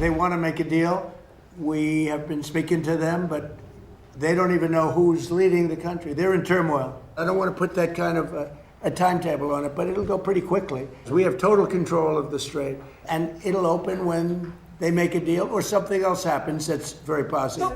They want to make a deal. We have been speaking to them, but they don't even know who's leading the country. They're in turmoil. I don't want to put that kind of a timetable on it, but it'll go pretty quickly. We have total control of the strait, and it'll open when they make a deal or something else happens that's very positive.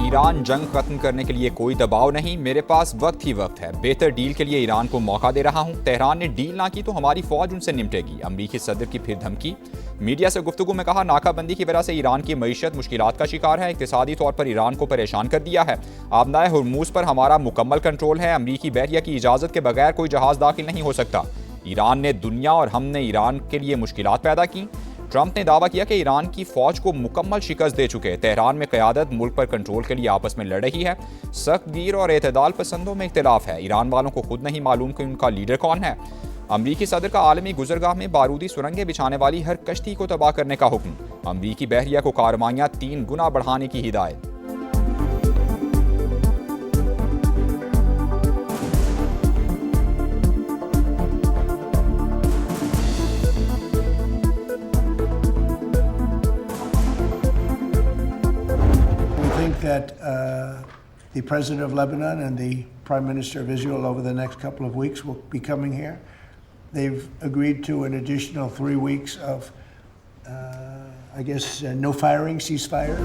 Iran जंग खत्म करने के लिए कोई दबाव नहीं, मेरे पास वक्त ही वक्त है। बेहतर डील के लिए ईरान को मौका दे रहा हूं। तेहरान ने डील ना की तो हमारी फौज उनसे निपटेगी। अमरीकी सदर की फिर धमकी। मीडिया से गुफ्तगू में कहा, नाकाबंदी की वजह से ईरान की मईशत मुश्किलात का शिकार है। इक्तिसादी तौर पर ईरान को परेशान कर दिया है। आबनाए हुर्मुज पर हमारा मुकम्मल कंट्रोल है। अमरीकी बहरिया की इजाज़त के बगैर कोई जहाज़ दाखिल नहीं हो सकता। ईरान ने दुनिया और हमने ईरान के लिए मुश्किलात पैदा की। ट्रंप ने दावा किया कि ईरान की फौज को मुकम्मल शिकस्त दे चुके। तेहरान में क़यादत मुल्क पर कंट्रोल के लिए आपस में लड़ रही है। सख्त गिर और एतदाल पसंदों में इख्तिलाफ है। ईरान वालों को खुद नहीं मालूम कि उनका लीडर कौन है। अमरीकी सदर का आलमी गुजरगाह में बारूदी सुरंगें बिछाने वाली हर कश्ती को तबाह करने का हुक्म। अमरीकी बहरिया को कार्रवाइयाँ 3 गुना बढ़ाने की हिदायत। That the president of Lebanon and the prime minister of Israel over the next couple of weeks will be coming here. They've agreed to an additional 3 weeks of, no firing, ceasefire.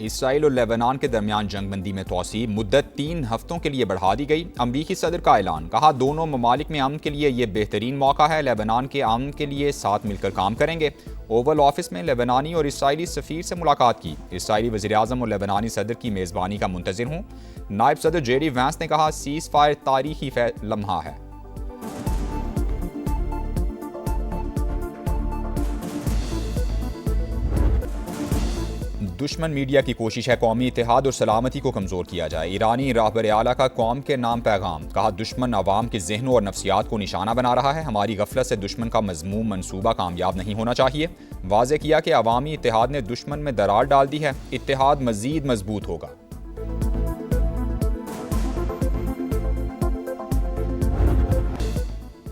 Israel और Lebanon के दरमियान जंगबंदी में तोसी मुद्दत 3 हफ्तों के लिए बढ़ा दी गई। अमरीकी सदर का ऐलान। कहा, दोनों ममालिक में अमन के लिए ये बेहतरीन मौका है। लेबनान के अमन के लिए साथ मिलकर काम करेंगे। ओवल ऑफिस में लेबनानी और इसराइली सफ़ीर से मुलाकात की। इसराइली वज़ीर-ए-आज़म और लेबनानी सदर की मेज़बानी का मुंतज़िर हूँ। नायब सदर जेडी वैंस ने कहा, सीज़ फायर तारीखी लम्हा है। दुश्मन मीडिया की कोशिश है कौमी इत्तेहाद और सलामती को कमज़ोर किया जाए। ईरानी रहबर आला का कौम के नाम पैगाम। कहा, दुश्मन अवाम के ज़हनों और नफ्सियात को निशाना बना रहा है। हमारी गफलत से दुश्मन का मज़मूम मंसूबा कामयाब नहीं होना चाहिए। वाज़े किया कि अवामी इत्तेहाद ने दुश्मन में दरार डाल दी है। इत्तेहाद मज़ीद मजबूत होगा।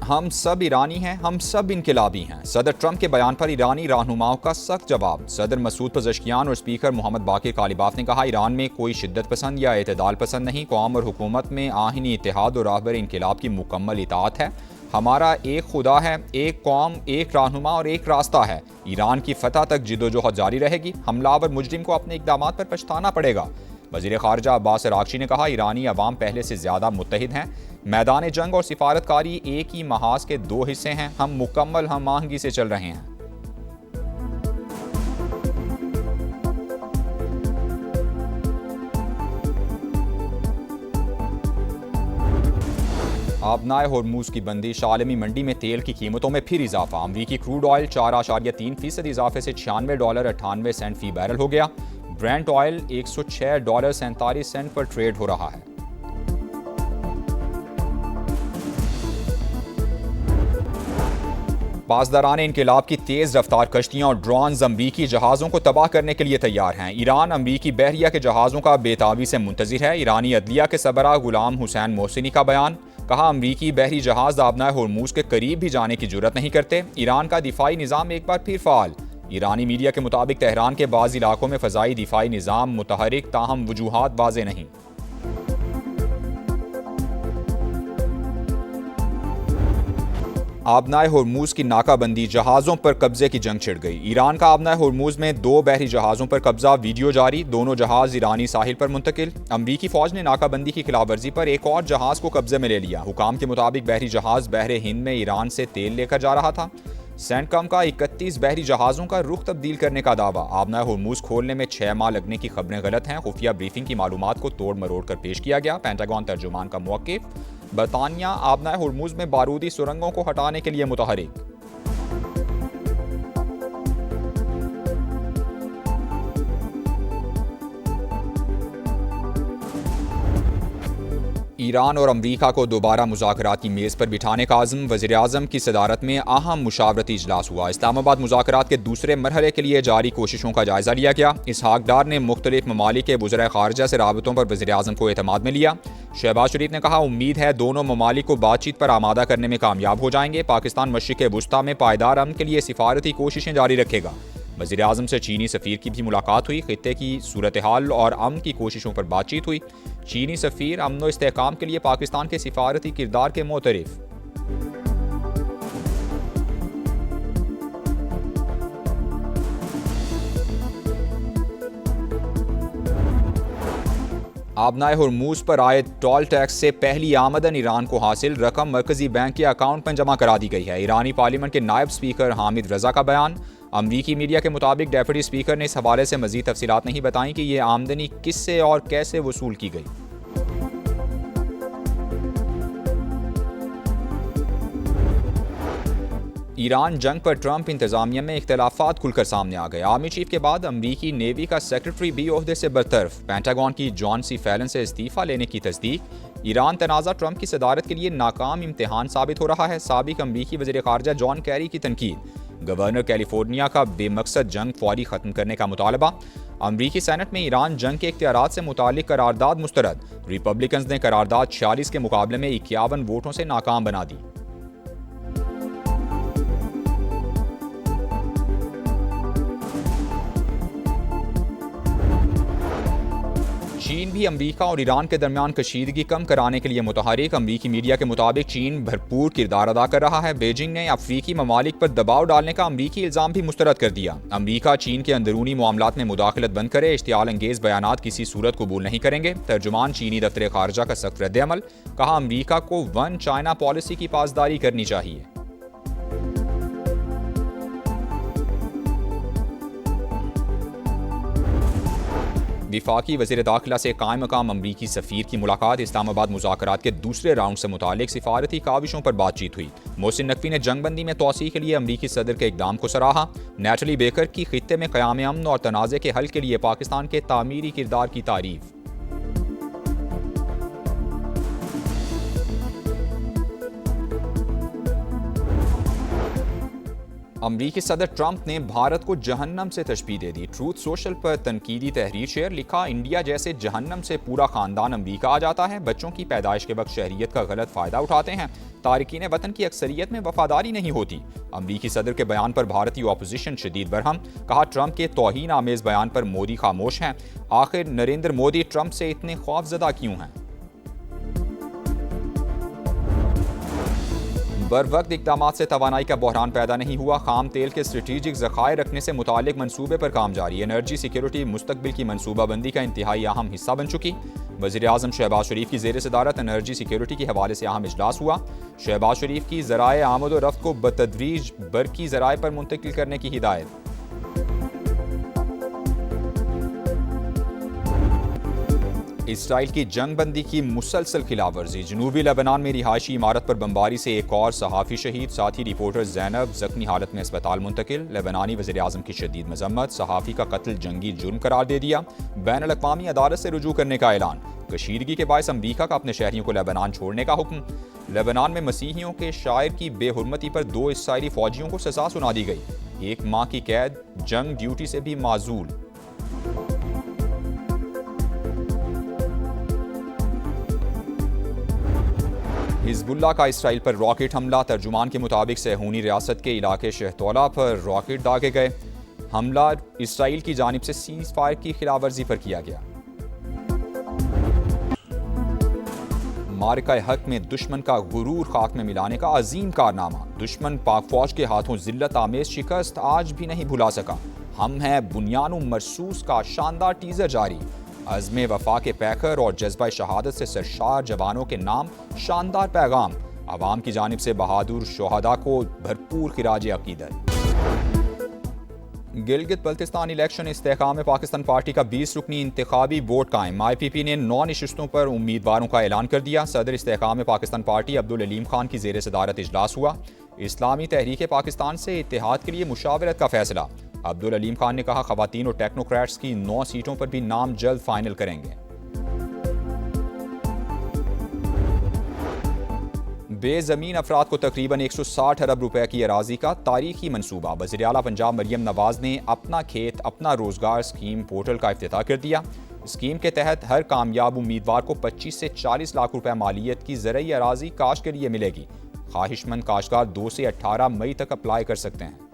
हम सब ईरानी हैं, हम सब इनकलाबी हैं। सदर ट्रंप के बयान पर ईरानी रहनुमाओं का सख्त जवाब। सदर मसूद पज़ेश्कियान और स्पीकर मोहम्मद बाकिर कालिबाफ ने कहा, ईरान में कोई शिद्दत पसंद या एतदाल पसंद नहीं। कौम और हुकूमत में आहिनी इत्तेहाद और रहबर इनकलाब की मुकम्मल इताअत है। हमारा एक खुदा है, एक कौम, एक रहनुमा और एक रास्ता है। ईरान की फतह तक जिद्दोजहद जारी रहेगी। हमलावर मुजरिम को अपने इक़दामात पर पछताना पड़ेगा। वज़ीर ख़ारिजा अब्बास अराग़ची ने कहा, ईरानी अवाम पहले से ज़्यादा मुत्तहिद हैं। मैदान जंग और सिफारतकारी एक ही महाज के 2 हिस्से हैं। हम मुकम्मल हम आहंगी से चल रहे हैं। आबनाए होर्मुज़ की बंदिश। आलमी मंडी में तेल की कीमतों में फिर इजाफा। अमरीकी क्रूड ऑयल 4.3% इजाफे से $96.98 फ़ी बैरल हो गया। ब्रेंट ऑयल $106.47 पर ट्रेड हो रहा है। पासदारान इनकलाब की तेज़ रफ्तार कश्तियाँ और ड्रोन अमरीकी जहाज़ों को तबाह करने के लिए तैयार हैं। ईरान अमरीकी बहरिया के जहाज़ों का बेताबी से मुंतज़िर है। ईरानी अदलिया के सरबराह गुलाम हुसैन मोहसिनी का बयान। कहा, अमरीकी बहरी जहाज़ आबनाए होर्मुज़ के करीब भी जाने की जुर्रत नहीं करते। ईरान का दिफाई निज़ाम एक बार फिर फ़ाल। ईरानी मीडिया के मुताबिक तेहरान के बाज़ इलाकों में फ़ज़ाई दिफाई निज़ाम मुतहरिक, ताहम वजूहात वाज़े नहीं। आबनाए होर्मुज़ की नाकाबंदी। जहाज़ों पर कब्जे की जंग छिड़ गई। ईरान का आबनाए होर्मुज़ में 2 बहरी जहाज़ों पर कब्जा। वीडियो जारी। दोनों जहाज़ ईरानी साहिल पर मुंतकिल। अमरीकी फ़ौज ने नाकाबंदी की खिलाफवर्जी पर एक और जहाज़ को कब्जे में ले लिया। हुकाम के मुताबिक बहरी जहाज़ बहरे हिंद में ईरान से तेल लेकर जा रहा था। सेंटकम का 31 बहरी जहाज़ों का रुख तब्दील करने का दावा। आबनाए होर्मुज़ खोलने में 6 माह लगने की खबरें गलत हैं। खुफिया ब्रीफिंग की मालूमात को तोड़ मरोड़ कर पेश किया गया। पेंटागन तर्जुमान का मौक़िफ़। बरतानिया आबनाए होर्मुज़ में बारूदी सुरंगों को हटाने के लिए मुतहरिक। ईरान और अमरीका को दोबारा मुज़ाकरात की मेज़ पर बिठाने का आज़म। वज़ीर-ए-आज़म की सदारत में अहम मुशावरती इजलास हुआ। इस्लामाबाद मुज़ाकरात के दूसरे मरहले के लिए जारी कोशिशों का जायज़ा लिया गया। इसहाक डार ने मुख्तलिफ ममालिक के वज़राए ख़ारिजा से राबतों पर वज़ीर-ए-आज़म को एतमाद में लिया। शहबाज शरीफ ने कहा, उम्मीद है दोनों ममालिक को बातचीत पर आमादा करने में कामयाब हो जाएंगे। पाकिस्तान मशरिक़ वुस्ता में पायदार अमन के लिए सिफारती कोशिशें जारी रखेगा। वज़ीर-ए-आज़म से चीनी सफ़ीर की भी मुलाकात हुई। खित्ते की सूरत हाल और अमन की कोशिशों पर बातचीत हुई। चीनी सफ़ीर अमन व इस्तेहकाम के लिए पाकिस्तान के सिफारती किरदार के मोतरिफ। आबनाए हुर्मुज़ पर आए टोल टैक्स से पहली आमदन ईरान को हासिल। रकम मरकजी बैंक के अकाउंट में जमा करा दी गई है। ईरानी पार्लियामेंट के नायब स्पीकर हामिद रजा का बयान। अमरीकी मीडिया के मुताबिक डेप्यूटी स्पीकर ने इस हवाले से मज़ीद तफसीलात नहीं बताई कि ये आमदनी किससे और कैसे वसूल की गई। ईरान जंग पर ट्रंप इंतजामिया में इख्तलाफात खुलकर सामने आ गए। आर्मी चीफ के बाद अमरीकी नेवी का सेक्रेटरी भी ओहदे से बरतरफ। पेंटागन की जॉन सी फैलन से इस्तीफा लेने की तस्दीक। ईरान तनाज़ा ट्रंप की सदारत के लिए नाकाम इम्तिहान साबित हो रहा है। साबिक अमरीकी वज़ीर ख़ारिजा जॉन कैरी की तनकीद। गवर्नर कैलिफोर्निया का बेमकसद जंग फौरी ख़त्म करने का मुतालबा। अमरीकी सेनेट में ईरान जंग के इख्तियारात से मुतालिक करारदाद मुस्तरद। रिपब्लिकन्स ने करारदाद 46 के मुकाबले में 51 वोटों से नाकाम बना दी। चीन भी अमरीका और ईरान के दरमियान कशीदगी कम कराने के लिए मुतहरिक। अमरीकी मीडिया के मुताबिक चीन भरपूर किरदार अदा कर रहा है। बीजिंग ने अफ्रीकी ममालिक पर दबाव डालने का अमरीकी इल्ज़ाम भी मुस्तरद कर दिया। अमरीका चीन के अंदरूनी मामलात में मुदाखलत बंद करे, इश्तियाल अंगेज बयानात किसी सूरत कबूल नहीं करेंगे। तर्जुमान चीनी दफ्तर खारजा का सख्त रद्द-ए-अमल। कहा, अमरीका को वन चाइना पॉलिसी की पासदारी करनी चाहिए। विफाकी वज़ीर दाखिला से कायम मकाम अमरीकी सफ़ीर की मुलाकात। इस्लामाबाद मुज़ाकरात के दूसरे राउंड से मुतालिक सिफारती काविशों पर बातचीत हुई। मोहसिन नकवी ने जंगबंदी में तोसी के लिए अमरीकी सदर के इक़दाम को सराहा। नेटली बेकर की खित्ते में क़याम अमन और तनाज़े के हल के लिए पाकिस्तान के तामीरी किरदार की तारीफ। अमरीकी सदर ट्रंप ने भारत को जहन्नम से तशबीह दे दी। ट्रूथ सोशल पर तनकीदी तहरीर शेयर। लिखा, इंडिया जैसे जहन्नम से पूरा खानदान अमरीका आ जाता है। बच्चों की पैदाइश के वक्त शहरियत का गलत फ़ायदा उठाते हैं। तारिकीन वतन की अक्सरियत में वफादारी नहीं होती। अमरीकी सदर के बयान पर भारतीय ऑपोजिशन शदीद बरहम। कहा, ट्रंप के तौहीन आमेज़ बयान पर मोदी खामोश हैं। आखिर नरेंद्र मोदी ट्रंप से इतने खौफजदा क्यों हैं? बर वक्त इक़दामात से तवानाई का बहरान पैदा नहीं हुआ। खाम तेल के स्ट्रेटेजिक ज़खायर रखने से मुतालिक मनसूबे पर काम जारी। एनर्जी सिक्योरिटी मुस्तकबिल की मनसूबाबंदी का इंतहाई अहम हिस्सा बन चुकी। वज़ीर-ए-आज़म शहबाज शरीफ की ज़ेर सदारत एनर्जी सिक्योरिटी के हवाले से अहम इजलास हुआ। शहबाज शरीफ की ज़राए आमद व रफ्त को बतदरीज बरकी ज़राए पर मुंतकिल करने की हिदायत। इसराइल की जंगबंदी की मुसलसल खिलाफवर्जी। जनूबी लेबनान में रिहायशी इमारत पर बमबारी से एक और सहाफ़ी शहीद। साथी रिपोर्टर ज़ैनब ज़ख्मी हालत में अस्पताल मुंतकिल। लेबनानी वज़ीर-ए-आज़म की शदीद मज़म्मत। सहाफ़ी का कत्ल जंगी जुर्म करार दे दिया। बैनुल-अक़वामी अदालत से रुजू करने का ऐलान। कशीदगी के बायस अमरीका का अपने शहरियों को लेबनान छोड़ने का हुक्म। लेबनान में मसीहियों के शायर की बेहुरमती पर 2 इसराइली फ़ौजियों को सज़ा सुना दी गई। 1 माह की कैद, जंग ड्यूटी से भी माजूल। हिज़्बुल्लाह का इसराइल पर रॉकेट हमला। तर्जुमान के मुताबिक सहूनी रियासत के इलाके शहतौला पर रॉकेट दागे गए। हमला इसराइल की जानिब से सीज़ फायर की खिलाफवर्जी पर किया गया। मारिका हक में दुश्मन का गुरूर खाक में मिलाने का अजीम कारनामा। दुश्मन पाक फौज के हाथों जिल्लत आमेज शिकस्त आज भी नहीं भुला सका। हम हैं बुनियानु मरसूस का शानदार टीजर जारी। अज़्म वफा के पैकर और जज्बा शहादत से सरशार जवानों के नाम शानदार पैगाम। आवाम की जानिब से बहादुर शोहदा को भरपूर खिराज अकीदत। गिलगित बल्तिस्तान इलेक्शन इस्तेहकाम में पाकिस्तान पार्टी का 20 रुकनी इंतखाबी बोर्ड कायम। IPP ने 9 नशिस्तों पर उम्मीदवारों का ऐलान कर दिया। सदर इस्तेहकाम में पाकिस्तान पार्टी अब्दुल अलीम खान की ज़ेर सदारत इजलास हुआ। इस्लामी तहरीक पाकिस्तान से इत्तेहाद के लिए मुशावरत का फैसला। अब्दुल अलीम खान ने कहा, ख़वातीन और टेक्नोक्रेट्स की 9 सीटों पर भी नाम जल्द फाइनल करेंगे। बेज़मीन अफराद को तकरीबन 160 अरब रुपए की अराजी का तारीखी मनसूबा। वज़ीर-ए-आला पंजाब मरियम नवाज ने अपना खेत अपना रोजगार स्कीम पोर्टल का इफ्तिताह कर दिया। स्कीम के तहत हर कामयाब उम्मीदवार को 25 से 40 लाख रुपए मालियत की ज़रई अराजी काश्त के लिए मिलेगी। ख्वाहिशमंद काश्तकार 2 से 18 मई तक अप्लाई कर सकते हैं।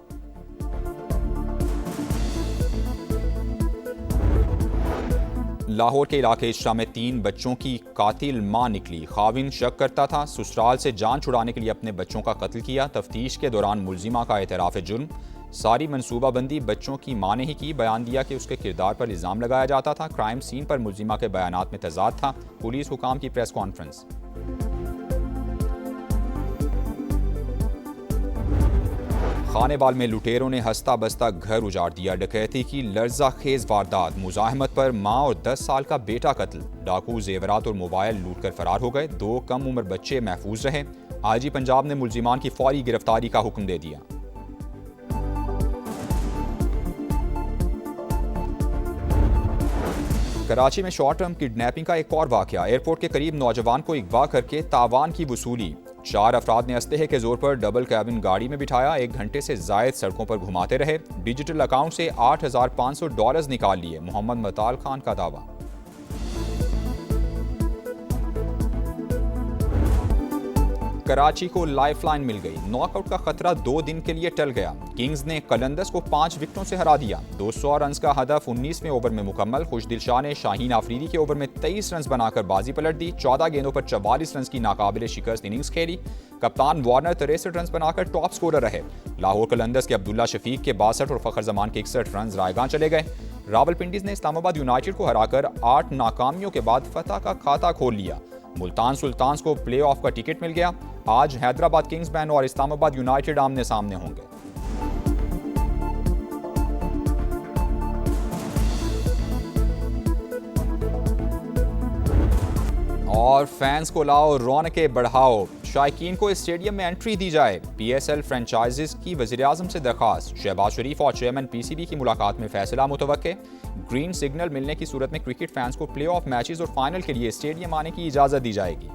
लाहौर के इलाके इशरा में 3 बच्चों की कातिल मां निकली। खाविन शक करता था ससुराल से जान छुड़ाने के लिए अपने बच्चों का कत्ल किया। तफ्तीश के दौरान मुलजिमा का एतराफ़ जुर्म। सारी मनसूबाबंदी बच्चों की मां ने ही की। बयान दिया कि उसके किरदार पर इल्ज़ाम लगाया जाता था। क्राइम सीन पर मुलजिमा के बयानात में तजाद था। पुलिस हुकाम की प्रेस कॉन्फ्रेंस। खानेवाल में लुटेरों ने हंसता बसता घर उजाड़ दिया। डकैती की लर्जा खेज वारदात। मुजाहमत पर मां और 10 साल का बेटा कत्ल। डाकू जेवरात और मोबाइल लूटकर फरार हो गए। 2 कम उम्र बच्चे महफूज रहे। आईजी पंजाब ने मुलजिमान की फौरी गिरफ्तारी का हुक्म दे दिया। कराची में शॉर्ट टर्म किडनैपिंग का एक और वाकया। एयरपोर्ट के करीब नौजवान को अगवा करके तावान की वसूली। 4 अफराद ने अस्लहे के जोर पर डबल कैबिन गाड़ी में बिठाया। 1 घंटे से जायद सड़कों पर घुमाते रहे। डिजिटल अकाउंट से $8,500 निकाल लिए। मोहम्मद मताल खान का दावा। कराची को लाइफलाइन मिल गई। नॉकआउट का खतरा 2 दिन के लिए टल गया। किंग्स ने कलंदर्स को 5 विकेटों से हरा दिया। 200 रन का हदफ 19वें ओवर में मुकम्मल। खुशदिल शाह ने शाहीन आफरीदी के ओवर में 23 रन बनाकर बाजी पलट दी। 14 गेंदों पर 44 रन की नाकाबिले शिकस्त इनिंग्स खेली। कप्तान वार्नर 63 रन बनाकर टॉप स्कोरर रहे। लाहौर कलंदर्स के अब्दुल्ला शफीक के 62 और फखर जमान के 61 रन रायगां चले गए। रावलपिंडीज ने इस्लामाबाद यूनाइटेड को हराकर 8 नाकामियों के बाद फतह का खाता खोल लिया। मुल्तान सुल्तान्स को प्लेऑफ का टिकट मिल गया। आज हैदराबाद किंग्समैन और इस्लामाबाद यूनाइटेड आमने सामने होंगे। और फैंस को लाओ, रौनकें बढ़ाओ, शायकीन को स्टेडियम में एंट्री दी जाए। PSL फ्रेंचाइजीज की वज़ीर-ए-आज़म से दरख्वास्त। शहबाज शरीफ और चेयरमैन PCB की मुलाकात में फैसला मुतवक्के। ग्रीन सिग्नल मिलने की सूरत में क्रिकेट फैंस को प्ले ऑफ मैचेस और फाइनल के लिए स्टेडियम आने की इजाज़त दी जाएगी।